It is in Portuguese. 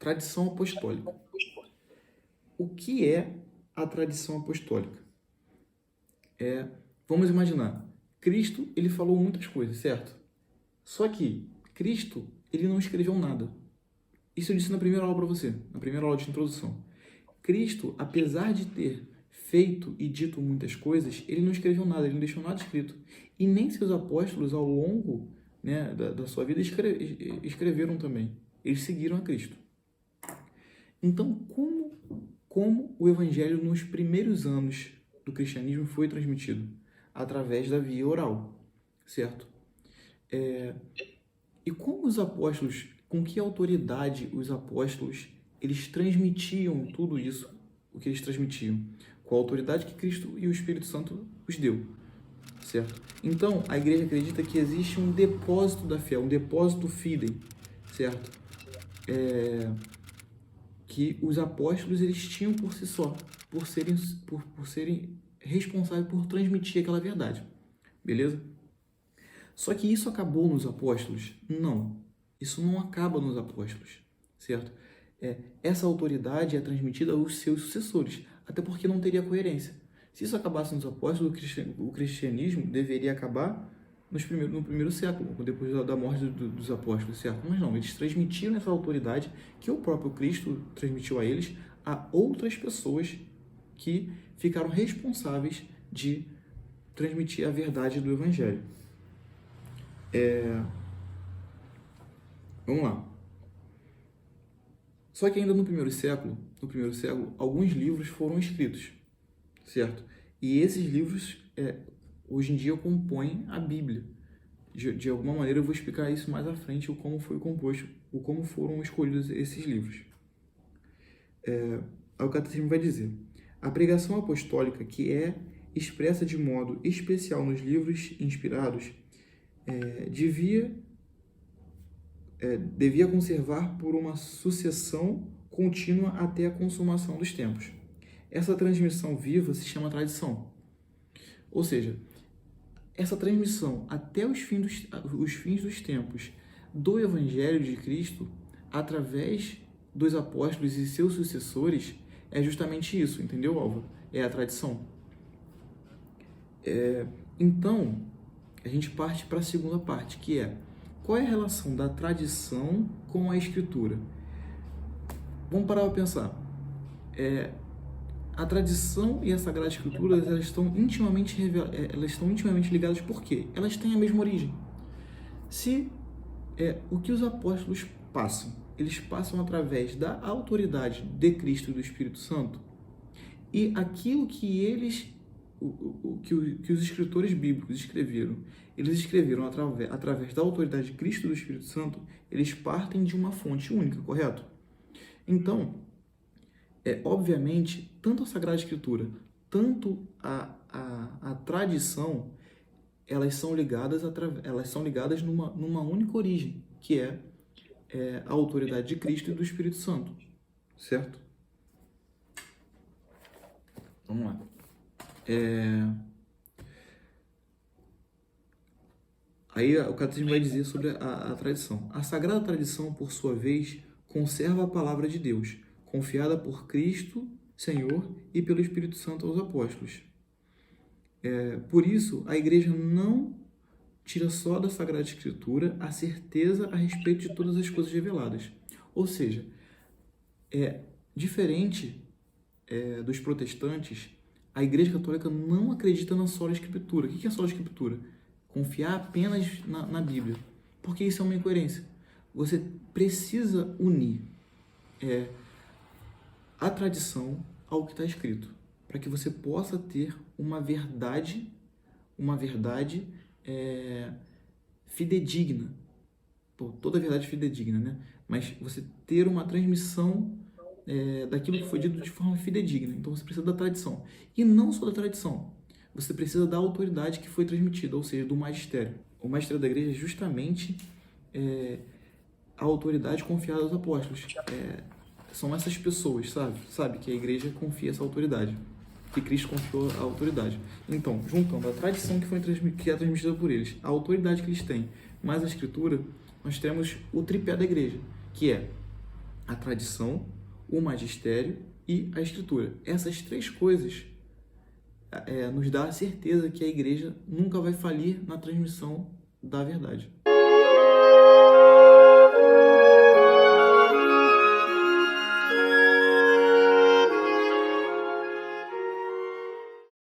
tradição apostólica. O que é a tradição apostólica? Vamos imaginar, Cristo, ele falou muitas coisas, certo? Só que Cristo, ele não escreveu nada. Isso eu disse na primeira aula para você, na primeira aula de introdução. Cristo, apesar de ter feito e dito muitas coisas, ele não escreveu nada, ele não deixou nada escrito. E nem seus apóstolos, ao longo, né, da sua vida, escreveram também. Eles seguiram a Cristo. Então, como o evangelho nos primeiros anos do cristianismo foi transmitido? Através da via oral, certo? E como os apóstolos, com que autoridade os apóstolos, eles transmitiam tudo isso, o que eles transmitiam? Com a autoridade que Cristo e o Espírito Santo os deu, certo? Então, a igreja acredita que existe um depósito da fé, um depósito fidei, certo? Que os apóstolos, eles tinham por si só, por serem responsáveis por transmitir aquela verdade, beleza? Só que isso acabou nos apóstolos? Não, isso não acaba nos apóstolos, certo? Essa autoridade é transmitida aos seus sucessores, até porque não teria coerência. Se isso acabasse nos apóstolos, o cristianismo deveria acabar no primeiro século, depois da morte dos apóstolos, certo? Mas não, eles transmitiram essa autoridade que o próprio Cristo transmitiu a eles, a outras pessoas que ficaram responsáveis de transmitir a verdade do Evangelho. Vamos lá. Só que ainda no primeiro século, alguns livros foram escritos, certo? E esses livros, hoje em dia, compõem a Bíblia. De alguma maneira, eu vou explicar isso mais à frente, como foi composto, como foram escolhidos esses livros. O Catecismo vai dizer: a pregação apostólica, que é expressa de modo especial nos livros inspirados, devia conservar por uma sucessão contínua até a consumação dos tempos. Essa transmissão viva se chama tradição. Ou seja, essa transmissão até os fins dos tempos do Evangelho de Cristo, através dos apóstolos e seus sucessores, é justamente isso, entendeu, Álvaro? É a tradição. Então, a gente parte para a segunda parte, que é: qual é a relação da tradição com a Escritura? Vamos parar para pensar. A tradição e a Sagrada Escritura, elas estão intimamente ligadas. Por quê? Elas têm a mesma origem. Se o que os apóstolos passam, eles passam através da autoridade de Cristo e do Espírito Santo, e aquilo que que os escritores bíblicos escreveram, eles escreveram através da autoridade de Cristo e do Espírito Santo, eles partem de uma fonte única, correto? Então, obviamente, tanto a Sagrada Escritura, tanto a tradição, elas são ligadas numa única origem, que é a autoridade de Cristo e do Espírito Santo, certo? Vamos lá. Aí o Catecismo vai dizer sobre a tradição. A Sagrada Tradição, por sua vez, conserva a palavra de Deus, confiada por Cristo, Senhor, e pelo Espírito Santo aos apóstolos. Por isso, a Igreja não tira só da Sagrada Escritura a certeza a respeito de todas as coisas reveladas. Ou seja, diferente dos protestantes, a Igreja Católica não acredita na sola Escritura. O que é a sola Escritura? Confiar apenas na Bíblia. Porque isso é uma incoerência. Você precisa unir a tradição ao que está escrito, para que você possa ter uma verdade fidedigna. Toda verdade é fidedigna, né? Mas você ter uma transmissão daquilo que foi dito de forma fidedigna. Então você precisa da tradição. E não só da tradição, você precisa da autoridade que foi transmitida, ou seja, do magistério. O magistério da igreja é justamente a autoridade confiada aos apóstolos. São essas pessoas, sabe? Que a igreja confia essa autoridade, que Cristo confiou a autoridade. Então, juntando a tradição que é transmitida por eles, a autoridade que eles têm, mais a Escritura, nós temos o tripé da igreja, que é a tradição, o magistério e a escritura. Essas três coisas nos dá a certeza que a igreja nunca vai falir na transmissão da verdade.